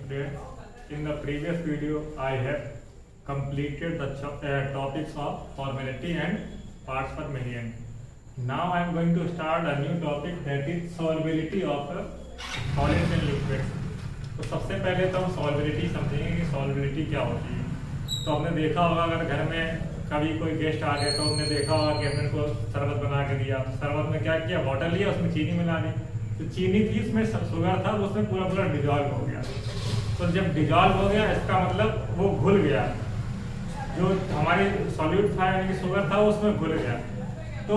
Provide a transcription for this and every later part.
students. In the previous video, I have completed the topics of formality and parts per million. Now I am going to start a new topic, that is solubility of solids and liquids. तो सबसे पहले तो हम सॉल्बिलिटी समझेंगे कि सॉल्बिलिटी क्या होती है। तो हमने देखा होगा अगर घर में कभी कोई गेस्ट आ गया तो हमने देखा होगा कि हमने उनको शरबत बना के दिया। शरबत में क्या किया, बॉटल लिया, उसमें चीनी मिला दी। तो चीनी थी, उसमें शुगर था, उसमें पूरा पूरा डिजॉल्व हो गया। तो जब डिजॉल्व हो गया इसका मतलब वो घुल गया, जो हमारी सॉल्यूट था यानी कि शुगर था उसमें घुल गया। तो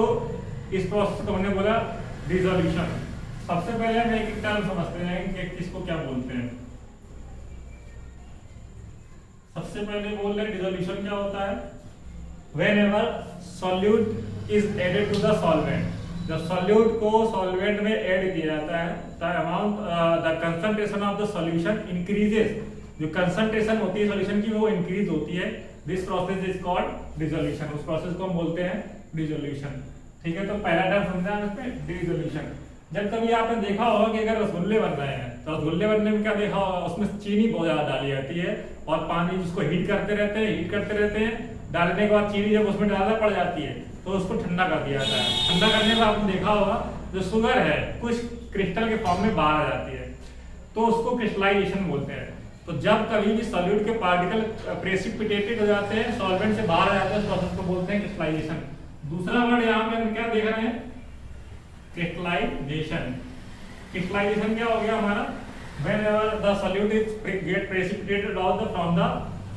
इस प्रोसेस को हमने बोला डिसोल्यूशन। सबसे पहले हम एक एक टर्म समझते हैं कि किसको क्या बोलते हैं। सबसे पहले बोल रहे हैं डिसोल्यूशन क्या होता है। Whenever solute is added to the solvent, जब solute को solvent में ऐड किया जाता है, the concentration of the solution increases। जो concentration होती है solution की वो increase होती है। This process is called dissolution। उस process को हम बोलते हैं dissolution। ठीक है, तो पहला टर्म समझा इसमें dissolution। जब कभी आपने देखा होगा कि अगर रसगुल्ले बन रहे हैं तो रसगुल्ले बनने में क्या देखा होगा, उसमें चीनी बहुत ज्यादा डाली जाती है और पानी जिसको हीट करते रहते हैं। डालने के बाद चीनी जब उसमें ज्यादा पड़ जाती है तो उसको ठंडा कर दिया जाता है। ठंडा करने में आपने देखा होगा जो शुगर है कुछ क्रिस्टल के फॉर्म में बाहर आ जाती है, तो उसको क्रिस्टलाइजेशन बोलते हैं। तो जब कभी भी सॉल्यूट के पार्टिकल प्रेसिपिटेटेड हो जाते हैं, सॉल्वेंट से बाहर आ जाते हैं, उस प्रोसेस को बोलते हैं क्रिस्टलाइजेशन। दूसरा वर्ड यहाँ पे हम क्या देख रहे हैं, क्रिस्टलाइजेशन। क्रिस्टलाइजेशन क्या हो गया हमारा, whenever the solute is get precipitated out from the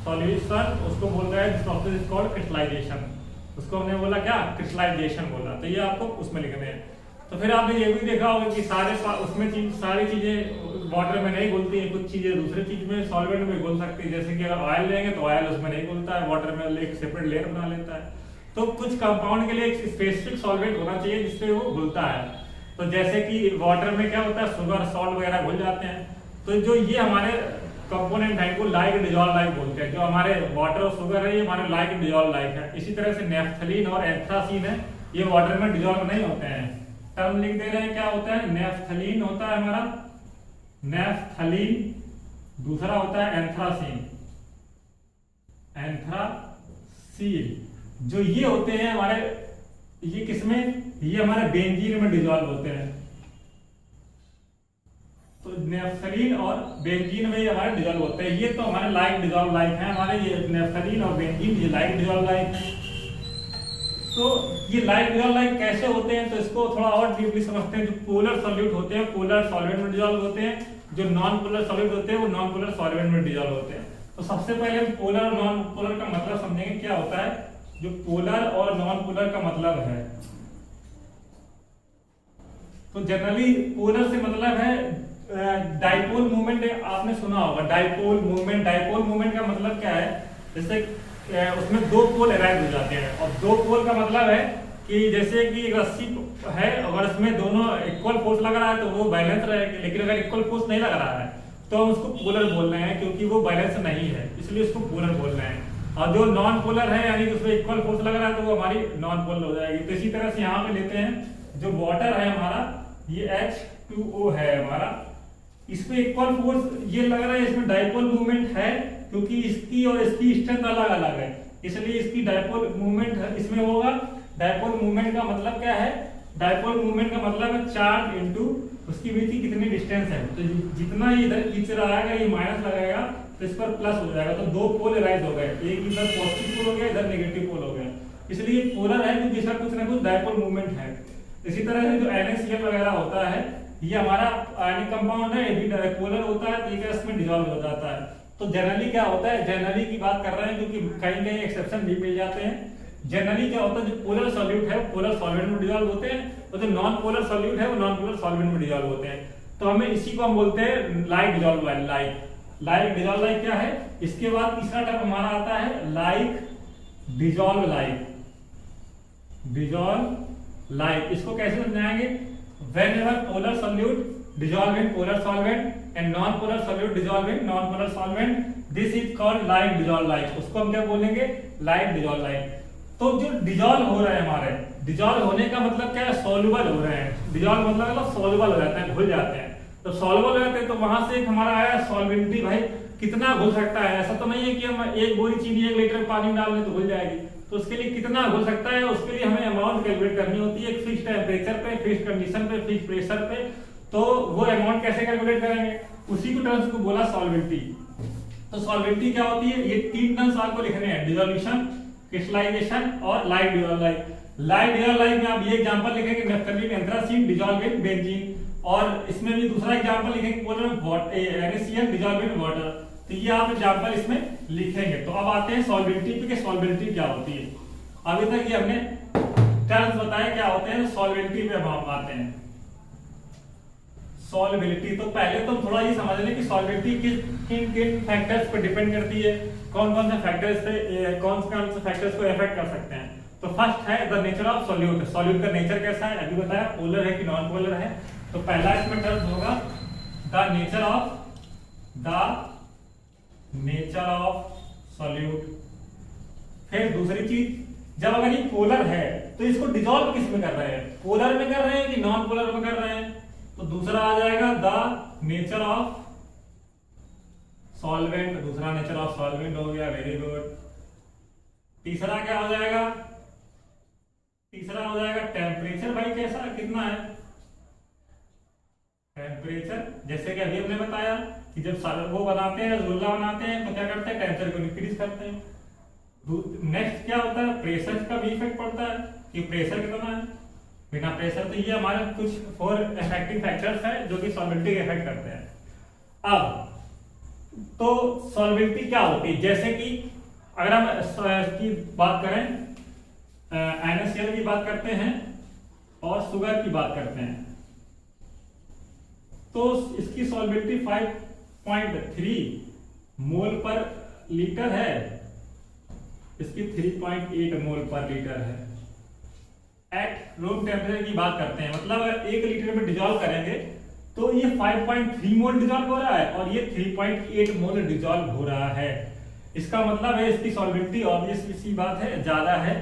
solution, उसको बोल रहा है this process is called crystallization। उसको हमने बोला क्या, क्रिस्टलाइजेशन बोला। तो ये आपको उसमें लिखने हैं। तो फिर आपने ये भी देखा होगा कि सारी चीजें वाटर में नहीं घुलती हैं, कुछ चीजें दूसरी चीज में सॉल्वेंट में घुल सकती है। जैसे कि अगर ऑयल लेंगे तो ऑयल उसमें नहीं घुलता है, वाटर में एक सेपरेट लेयर बना लेता है। तो कुछ कंपाउंड के लिए एक स्पेसिफिक सॉल्वेंट होना चाहिए जिससे वो घुलता है। तो जैसे कि वाटर में क्या होता है, शुगर सॉल्ट वगैरह घुल जाते हैं। तो जो ये हमारे कंपोनेंट है इनको लाइक डिजॉल्व लाइक बोलते हैं। जो हमारे वाटर और शुगर है ये हमारे लाइक डिजॉल्व लाइक है। इसी तरह से नेफ्थलीन और एंथ्रासीन है, ये वाटर में डिजॉल्व नहीं होते हैं। टर्म लिख दे रहे हैं, क्या होता है, नेफ्थलीन होता है हमारा, नेफ्थलीन। दूसरा होता है एंथ्रासीन, एंथ्रासीन। जो ये होते हैं हमारे, ये किसमें, ये हमारे बेंजीन में डिजॉल्व होते हैं। तो नेफ्थलीन और बेंजीन में हमारे डिजॉल्व होते हैं। ये तो हमारे लाइक डिजॉल्व लाइक हैं हमारे, ये नेफ्थलीन और बेंजीन ये लाइक डिजॉल्व लाइक हैं। तो ये लाइक डिजॉल्व लाइक कैसे होते हैं, तो इसको थोड़ा और डीपली समझते हैं। जो पोलर सॉल्यूट होते हैं पोलर सॉल्वेंट में डिजॉल्व होते हैं, जो नॉन पोलर सॉल्यूट होते हैं वो नॉन पोलर सॉल्वेंट में डिजॉल्व होते हैं। तो सबसे पहले हम पोलर और नॉन पोलर का मतलब समझेंगे क्या होता है। जो पोलर और नॉन पोलर का मतलब है, तो जनरली पोलर से मतलब है डाइपोल मूवमेंट। आपने सुना होगा डाइपोल मूवमेंट। डाइपोल मूवमेंट का मतलब क्या है, जैसे उसमें दो पोल अराइव हो जाते हैं। और दो पोल का मतलब है कि जैसे कि एक रस्सी है, अगर उसमें दोनों इक्वल फोर्स लग रहा है तो वो बैलेंस रहेगी, लेकिन अगर इक्वल फोर्स नहीं लग रहा है तो हम उसको पोलर बोल रहे हैं, क्योंकि वो बैलेंस नहीं है, इसलिए उसको पोलर बोल रहे हैं। और जो नॉन पोलर है यानी कि उसमें इक्वल फोर्स लग रहा है तो वो हमारी नॉन पोलर हो जाएगी। तो इसी तरह से यहाँ पे लेते हैं, जो वाटर है हमारा, ये H2O है हमारा, इसमें इक्वल फोर्स ये लग रहा है, इसमें डाइपोल मूवमेंट है, क्योंकि इसकी और इसकी स्ट्रेंथ अलग अलग है, इसलिए इसकी डाइपोल मूवमेंट इसमें होगा। डाइपोल मूवमेंट का मतलब क्या है, डाइपोल मूवमेंट का मतलब है चार्ज इनटू उसकी बीच की कितनी डिस्टेंस है। तो जितना ये इधर खींच रहा है ये माइनस लगाएगा तो इस पर प्लस हो जाएगा। तो दो पोल राइज हो गए, एक इधर पॉजिटिव पोल हो गया, इधर नेगेटिव पोल हो गया, इसलिए पोलर है क्योंकि इसका कुछ ना कुछ डाइपोल मूवमेंट है। इसी तरह से जो NaCl वगैरह होता है ये हमारा आयनिक कंपाउंड है, ये भी पोलर होता है, तो ये इसमें डिसॉल्व हो जाता है। तो जनरली क्या होता है, जनरली की बात कर रहे हैं क्योंकि कहीं कहीं एक्सेप्शन भी मिल जाते हैं। जनरली क्या होता है, जो पोलर सॉल्यूट है वो पोलर सॉल्वेंट में डिसॉल्व होते हैं, और जो नॉन पोलर सॉल्यूट है वो नॉन पोलर सॉल्वेंट में डिसॉल्व होते हैं। तो हमें इसी को हम बोलते हैं like dissolve like. Like dissolve like क्या है। इसके बाद तीसरा टर्म हमारा आता है like dissolve like. Dissolve like इसको कैसे समझाएंगे, whenever polar solute dissolve in polar solvent and non polar solute dissolve in non polar solvent, this is called like dissolve like। उसको हम क्या बोलेंगे, like dissolve like। तो जो डिजॉल्व हो रहे हैं हमारे, डिजॉल्व होने का मतलब क्या है, सोल्यूबल हो रहे हैं। डिजॉल्व मतलब सोल्यूबल हो जाते हैं, घुल जाते हैं। तो सॉल्वल हो जाते हैं, तो वहां से एक हमारा आया सॉल्वेबिलिटी, भाई कितना घुल सकता है। ऐसा तो नहीं है कि हम एक बोरी चीनी 1 लीटर पानी में डाल दें तो घुल जाएगी, तो उसके लिए कितना घुल सकता है, उसके लिए हमें अमाउंट कैलकुलेट करनी होती है एक फिक्स टेम्परेचर पे, फिक्स कंडीशन पे, फिक्स प्रेशर पे। तो वो अमाउंट कैसे कैलकुलेट करेंगे, उसी को टर्म्स को बोला सॉल्वेबिलिटी। तो सॉल्वेबिलिटी क्या होती है, ये 3 टर्म्स आपको लिखने हैं, डिसोल्यूशन, क्रिस्टलाइजेशन और लाइट डिसॉल्व। लाइट डिसॉल्व में आप ये एग्जांपल लिखेंगे naphthalene anthracene dissolve in benzene, और इसमें भी दूसरा एग्जांपल लिखेंगे NaCl डिसॉल्व इन वाटर। तो ये आप एग्जांपल इसमें लिखेंगे। तो अब आते हैं सॉल्वेबिलिटी पे कि सॉल्वेबिलिटी क्या होती है। अभी तक ये हमने टर्म्स बताए क्या होते हैं, सॉल्वेबिलिटी पे हम आते हैं। सॉल्वेबिलिटी, तो पहले तो थोड़ा ये समझ लें कि सॉल्वेबिलिटी किन किन फैक्टर्स पर डिपेंड करती है, कौन कौन से फैक्टर्स पे कौन से फैक्टर्स को इफेक्ट कर सकते हैं। तो फर्स्ट है the nature of solute. Solute का नेचर कैसा है, अभी बताया, पोलर है कि नॉन पोलर है। तो पहला इसमें टर्म होगा द नेचर ऑफ सॉल्यूट। फिर दूसरी चीज, जब अगर ये पोलर है तो इसको डिसॉल्व किस में कर रहे हैं, पोलर में कर रहे हैं कि नॉन पोलर में कर रहे हैं। तो दूसरा आ जाएगा द नेचर ऑफ सॉल्वेंट, दूसरा नेचर ऑफ सॉल्वेंट हो गया, वेरी गुड। तीसरा क्या हो जाएगा, तीसरा हो जाएगा टेम्परेचर, भाई कैसा कितना है टेम्परेचर। जैसे कि अभी हमने बताया कि जब वो बनाते हैं, रसगुल्ला बनाते हैं, तो क्या करते हैं, टेम्परेचर को इंक्रीज करते हैं। नेक्स्ट क्या होता है, प्रेशर का भी इफेक्ट पड़ता है कि प्रेशर कितना है, बिना प्रेशर। तो ये हमारे कुछ 4 इफेक्टिव फैक्टर्स हैं जो कि सॉल्वेबिलिटी के इफेक्ट करते हैं। अब तो सॉल्वेबिलिटी क्या होती है, जैसे कि अगर हम इसकी बात करें, NaCl की बात करते हैं और शुगर की बात करते हैं, तो इसकी सॉल्वेबिलिटी 5.3 मोल पर लीटर है, इसकी 3.8 मोल पर लीटर है। एट रूम टेम्परेचर की बात करते हैं, मतलब अगर 1 लीटर में डिसॉल्व करेंगे तो ये 5.3 मोल डिसॉल्व हो रहा है और ये 3.8 मोल डिसॉल्व हो रहा है। इसका मतलब है इसकी सॉल्वेबिलिटी ऑब्वियसली सी बात है ज्यादा है।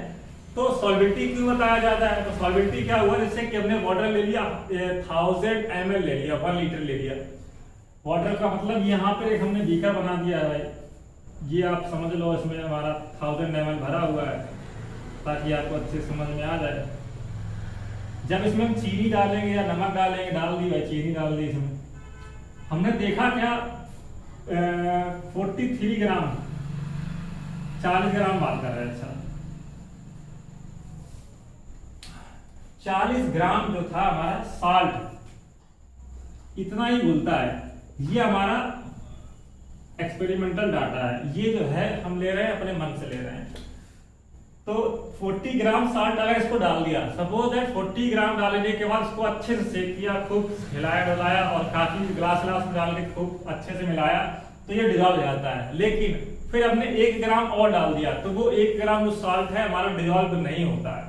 तो सॉल्वेबिलिटी क्यों बताया जाता है, तो सॉल्वेबिलिटी क्या हुआ, जैसे कि हमने वाटर ले लिया 1000 ml ले लिया, 1 लीटर ले लिया वाटर का, मतलब यहाँ पे एक हमने बीकर बना दिया है भाई, ये आप समझ लो इसमें हमारा 1000 ml भरा हुआ है, ताकि आपको अच्छे समझ में आ जाए। जब इसमें हम चीनी डालेंगे या नमक डालेंगे, डाल दी भाई चीनी डाल दी इसमें, हमने देखा क्या 43 ग्राम 40 ग्राम बात कर रहे हैं, अच्छा 40 ग्राम जो था हमारा साल्ट इतना ही घुलता है। ये हमारा एक्सपेरिमेंटल डाटा है, ये जो है हम ले रहे हैं अपने मन से ले रहे हैं। तो 40 ग्राम साल्ट अगर इसको डाल दिया, सपोज दैट 40 ग्राम डालने के बाद इसको अच्छे से सेक किया, खूब हिलाया डुलाया और काफी ग्लास में डाल के खूब अच्छे से मिलाया, तो ये डिसॉल्व हो जाता है। लेकिन फिर हमने 1 ग्राम और डाल दिया, तो वो 1 ग्राम जो साल्ट है हमारा डिसॉल्व नहीं होता है।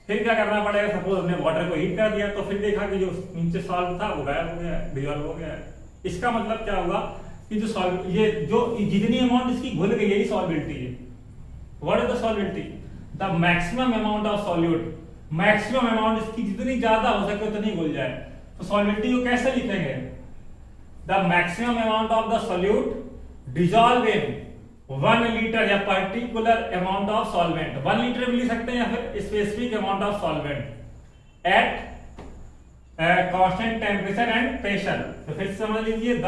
फिर क्या करना पड़ेगा, सपोज हमने वाटर को हीट कर दिया, तो फिर देखा कि जो नीचे सॉल्ट था वो गायब हो गया, डिसॉल्व हो गया। इसका मतलब क्या हुआ कि जो सॉल्व ये जो जितनी अमाउंट इसकी घुल गई यही सॉल्वेबिलिटी है। What is the solubility, the maximum amount of solute, maximum amount इसकी जितनी ज्यादा हो सके उतनी घुल जाए। तो सॉल्वेबिलिटी को कैसे लिखेंगे, the maximum amount of the solute dissolve in 1 litre या particular amount of solvent, 1 litre भी लिख सकते हैं या फिर specific amount of solvent at constant temperature and pressure. तो फिर समझ लीजिए, the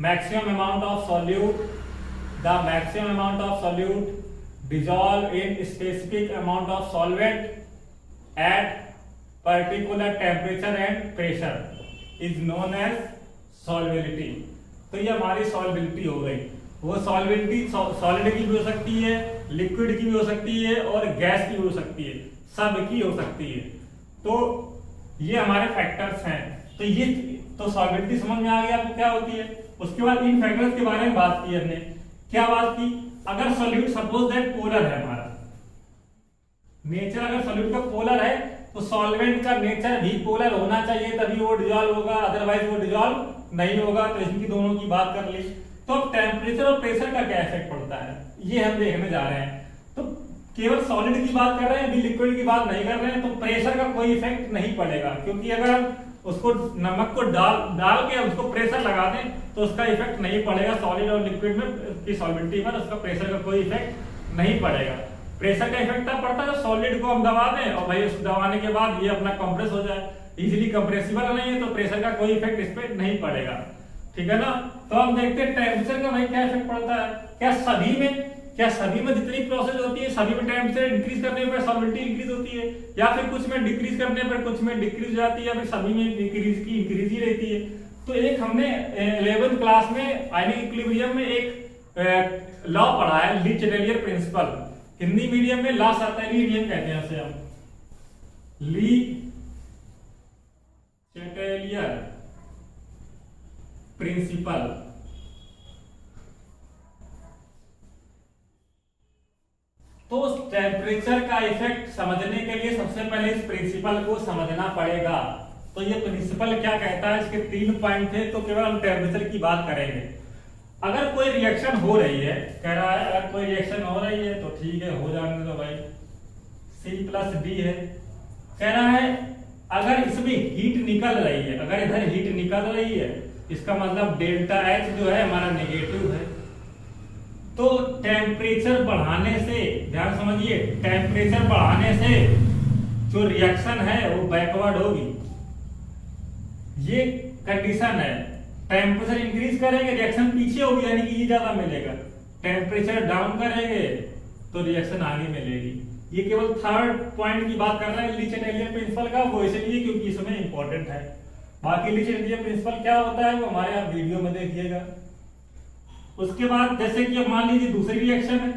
maximum amount of solute, the maximum amount of solute dissolve in specific amount of solvent at particular temperature and pressure is known as solubility। तो ये हमारी solubility हो गई। वो solubility सॉलिड की भी हो सकती है, लिक्विड की भी हो सकती है और गैस की भी हो सकती है, सब की हो सकती है। तो ये हमारे फैक्टर्स हैं। तो ये तो सॉलिबिलिटी समझ में आ गया आपको क्या होती है। उसके बाद इन फैक्टर्स के बारे में बात की हमने, क्या बात की, अगर सॉल्यूट सपोज दैट पोलर है, हमारा नेचर अगर सॉल्यूट का पोलर है तो सॉल्वेंट का नेचर भी पोलर होना चाहिए, तभी वो डिसॉल्व होगा, अदरवाइज वो डिसॉल्व नहीं होगा। तो इनकी दोनों की बात कर ली। तो अब टेम्परेचर और प्रेशर का क्या इफेक्ट पड़ता है ये हम देखने जा रहे हैं। तो केवल सॉलिड की बात कर रहे हैं, अभी लिक्विड की बात नहीं कर रहे हैं। तो प्रेशर का कोई इफेक्ट नहीं पड़ेगा, क्योंकि अगर हम उसको नमक को डाल के उसको प्रेशर लगा दें तो उसका इफेक्ट नहीं पड़ेगा सॉलिड और लिक्विड में की सॉल्वेंटी पर, उसका प्रेशर का कोई इफेक्ट नहीं पड़ेगा। प्रेशर का इफेक्ट तब पड़ता है जब सॉलिड को हम दबा दें और भाई उस दबाने के बाद ये अपना कंप्रेस हो जाए, इजीली कंप्रेसिबल नहीं है तो प्रेशर का कोई इफेक्ट इस पे नहीं पड़ेगा, ठीक है ना। तो हम देखते हैं टेम्परेचर का भाई क्या इफेक्ट पड़ता है। क्या सभी में जितनी प्रोसेस होती है सभी में टेम्परेचर इंक्रीज करने पर सॉल्वेंटी इंक्रीज होती है, या फिर कुछ में डिक्रीज करने पर कुछ में डिक्रीज हो जाती है, या फिर सभी में इंक्रीज ही रहती है। तो एक हमने 11th क्लास में आयनिक इक्विलिब्रियम में एक लॉ पढ़ा है, ली चैटेलियर प्रिंसिपल। हिंदी मीडियम में लॉ आता है, लीनियम कहते हैं उसे हम, ली चैटेलियर प्रिंसिपल। तो उस टेम्परेचर का इफेक्ट समझने के लिए सबसे पहले इस प्रिंसिपल को समझना पड़ेगा। तो ये प्रिंसिपल क्या कहता है, इसके 3 पॉइंट थे, तो केवल हम टेम्परेचर की बात करेंगे। अगर कोई रिएक्शन हो रही है, कह रहा है अगर कोई रिएक्शन हो रही है तो ठीक है, हो जाने दो भाई, C+D है। कह रहा है अगर इसमें हीट निकल रही है, अगर इधर हीट निकल रही है, इसका मतलब डेल्टा H जो है हमारा नेगेटिव है। तो टेम्परेचर बढ़ाने से, ध्यान समझिए, टेम्परेचर बढ़ाने से जो रिएक्शन है वो बैकवर्ड होगी, ये कंडीशन है। टेम्परेचर इंक्रीज करेंगे रिएक्शन पीछे होगी, यानी कि ये ज्यादा मिलेगा। टेम्परेचर डाउन करेंगे तो रिएक्शन आगे मिलेगी। ये केवल 3rd पॉइंट की बात कर रहा है ली चैटेलियर प्रिंसिपल का, वो इसलिए क्योंकि इसमें इंपॉर्टेंट है। बाकी ली चैटेलियर प्रिंसिपल क्या होता है वो हमारे आप वीडियो में देखिएगा। उसके बाद जैसे कि अब मान लीजिए दूसरी रिएक्शन है,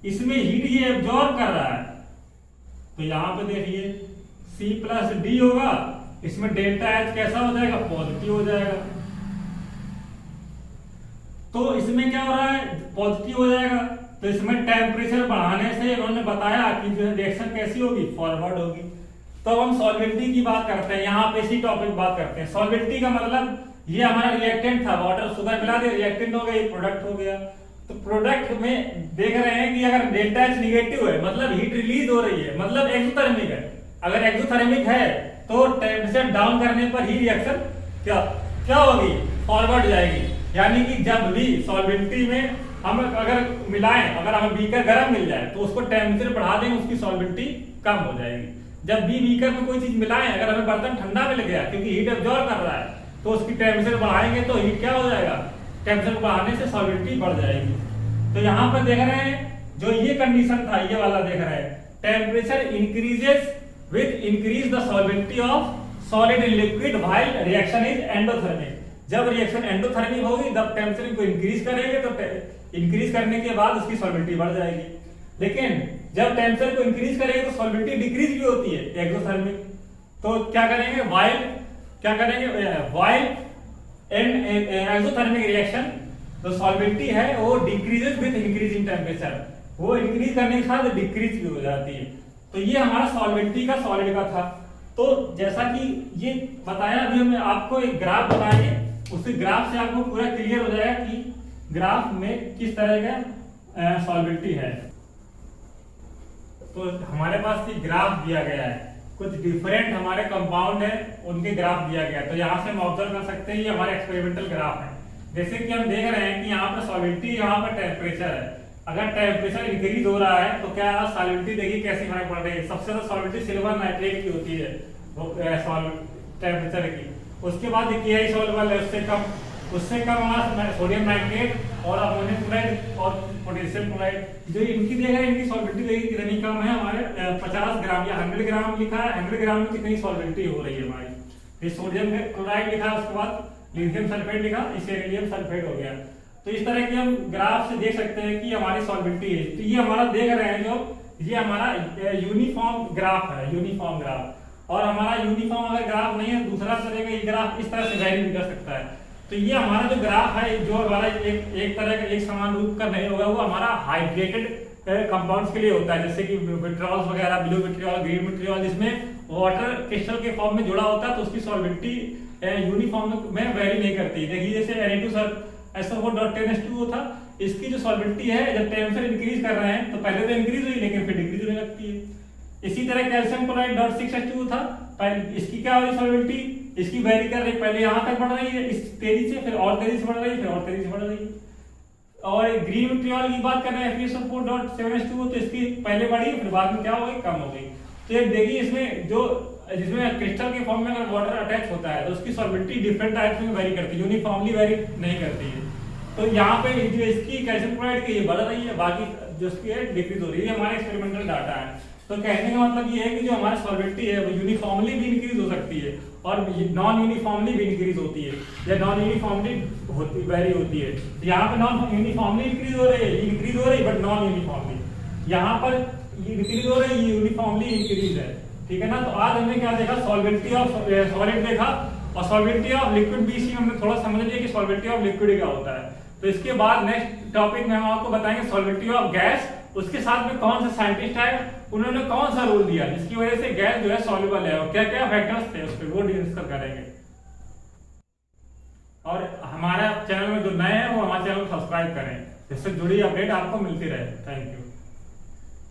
इसमें हीट ये एब्जॉर्ब कर रहा है, तो यहां पे देखिए C+D होगा, इसमें डेल्टा H कैसा हो जाएगा, पॉजिटिव हो जाएगा। तो इसमें क्या हो रहा है, पॉजिटिव हो जाएगा। तो इसमें टेम्परेचर बढ़ाने से इन्होंने बताया कि जो रिएक्शन कैसी होगी, फॉरवर्ड होगी। तो हम सॉल्वेंटी की बात करते हैं, यहाँ पे इसी टॉपिक बात करते हैं। सॉल्वेंटी का मतलब ये हमारा रिएक्टेंट था, वाटर शुगर मिला दिया, रिएक्टेंट हो गया, प्रोडक्ट हो गया। तो प्रोडक्ट में देख रहे हैं कि अगर डेल्टा H निगेटिव है मतलब हीट रिलीज हो रही है, मतलब एक्सोथर्मिक है। अगर एक्सोथर्मिक है तो टेम्परेचर डाउन करने पर ही रिएक्शन क्या होगी, फॉरवर्ड जाएगी। यानी कि जब भी सॉल्वेंटी में हम अगर मिलाएं, अगर हमें बीकर गर्म मिल जाए तो उसको टेम्परेचर बढ़ा देंगे, उसकी सॉल्वेंटी कम हो जाएगी। जब भी बीकर में कोई चीज मिलाएं, अगर हमें बर्तन ठंडा मिल गया क्योंकि हीट एब्जॉर्ब कर रहा है, तो उसकी टेम्परेचर बढ़ाएंगे तो हीट क्या हो जाएगा, टेम्परेचर बढ़ाने से सॉल्वेंटी बढ़ जाएगी। तो यहाँ पर देख रहे हैं जो ये कंडीशन था, ये वाला देख रहे हैं, temperature increases with increase the solubility of solid in liquid while reaction is endothermic. जब रिएक्शन एंडोथर्मिक होगी तब टेम्परेचर को इंक्रीज करेंगे, तो इंक्रीज करने के बाद उसकी सॉल्वेंटी बढ़ जाएगी। लेकिन जब टेम्परेचर को इंक्रीज करेंगे तो सॉल्वेंटी डिक्रीज भी होती है, एक्सोथर्मिक। तो क्या करेंगे, व्हाइल एंड एक्सोथर्मिक रिएक्शन जो सॉल्वेंटी है वो decreases with increase in temperature, वो इंक्रीज करने के साथ डिक्रीज भी हो जाती है। तो ये हमारा सॉल्वेंटी का सॉलिड का था। तो जैसा कि ये बताया, अभी हम आपको एक ग्राफ बनाएंगे, उसी ग्राफ से आपको पूरा क्लियर हो जाएगा कि ग्राफ में किस तरह का सॉल्वेंटी है। तो हमारे पास ये ग्राफ दिया गया है, कुछ डिफरेंट हमारे कंपाउंड है उनके ग्राफ दिया गया है। तो यहाँ से हम ऑब्जर्व कर सकते हैं ये हमारे एक्सपेरिमेंटल ग्राफ है। जैसे कि हम देख रहे हैं कि यहाँ पर सॉल्वेंटी, यहाँ पर टेम्परेचर है। अगर टेम्परेचर इंक्रीज हो रहा है तो क्या सॉल्वेंटी देखिए कैसी फर्क पड़ रही है। सबसे ज्यादा सॉल्वेंटी सिल्वर नाइट्रेट की होती है टेम्परेचर की। उसके बाद KI सॉल्युबल है, उससे कम हमारा सोडियम नाइट्रेट और अमोनियम क्लोराइड और पोटेशियम क्लोराइड। जो इनकी देख रहे हैं, इनकी सॉल्वेंटी देखिए कितनी कम है, हमारे 50 ग्राम या 100 ग्राम लिखा है। 100 ग्राम में कितनी सॉल्वेंटी हो रही है हमारी। ये सोडियम क्लोराइड लिखा है, उसके बाद लिथियम सल्फेट लिखा, इसे इरिडियम सल्फेट हो गया। तो इस तरह के हम ग्राफ से देख सकते हैं कि हमारी सॉल्वेंटी है। तो ये हमारा देख रहे हैं जो ये हमारा यूनिफॉर्म ग्राफ है, यूनिफॉर्म ग्राफ। और हमारा यूनिफॉर्म अगर ग्राफ नहीं है, दूसरा तरह का ये ग्राफ इस तरह से वैरी भी कर सकता है। तो ये हमारा जो ग्राफ है, जो हमारा एक तरह का एक समान रूप का नहीं होगा, वो हमारा हाइड्रेटेड कंपाउंड्स के लिए होता है, जैसे कि विट्रियॉल्स वगैरह, ब्लू विट्रियॉल, ग्रीन विट्रियॉल, जिसमें वाटर क्रिस्टल के फॉर्म में जुड़ा होता है, तो उसकी सॉल्वेंटी यूनिफॉर्म में वेरी नहीं करती। देखिए जैसे Na2SO4.10H2O था, इसकी जो सॉल्वेंटी है जब टेम्परेचर इंक्रीज कर रहे हैं तो पहले तो इंक्रीज हुई लेकिन फिर डिक्रीज होने लगती है। इसी तरह कैल्शियम क्लोराइड .6H2O था, पहले इसकी क्या हो रही सॉल्वेंटी, इसकी वेरी कर रही, पहले यहाँ तक बढ़ रही है इस तेजी से, फिर और तेजी से बढ़ रही है, फिर और तेजी से बढ़ रही है। और ग्रीन विट्रियोल की बात कर रहे हैं FeSO4.7H2O, तो इसकी पहले बढ़ी फिर बाद में क्या हो गई, कम हो गई। तो ये देखिए इसमें जो जिसमें क्रिस्टल के फॉर्म में अगर वाटर अटैच होता है तो उसकी सॉल्वेंटी डिफरेंट टाइप्स में वेरी करती है, यूनिफॉर्मली वेरी नहीं करती है। तो यहाँ पे जो इसकी कैल्शियम क्लोराइड की ये बढ़ रही है, बाकी जो इसकी है डिक्रीज हो रही है, हमारा एक्सपेरिमेंटल डाटा है। तो कहने का मतलब ये है कि जो हमारी सॉल्वेंटी है वो यूनिफॉर्मली भी इंक्रीज हो सकती है और नॉन यूनिफॉर्मली भी इंक्रीज होती है, या नॉन यूनिफॉर्मली होती वेरी होती है। तो यहाँ पे नॉन यूनिफॉर्मली इंक्रीज हो रही है, इंक्रीज हो रही है बट नॉन यूनिफॉर्मली, यहाँ पर इंक्रीज हो रही है, यूनिफॉर्मली इंक्रीज है, ठीक है ना। तो आज हमने क्या देखा, सॉल्वेंटी ऑफ सॉलिड देखा, और सॉल्वेंटी ऑफ लिक्विड BC हमने थोड़ा समझ लिया कि सॉल्वेंटी ऑफ लिक्विड क्या होता है। तो इसके बाद नेक्स्ट टॉपिक में हम आपको बताएंगे सॉल्वेंटी ऑफ गैस, उसके साथ में कौन सा साइंटिस्ट है, उन्होंने कौन सा रोल दिया जिसकी वजह से गैस जो है सॉल्युबल है, और क्या क्या फैक्टर्स थे उस पर, वो डिस्कस करेंगे। और हमारा चैनल में जो नए हैं वो हमारे चैनल को सब्सक्राइब करें, जिससे जुड़ी अपडेट आपको मिलती रहे। Thank you.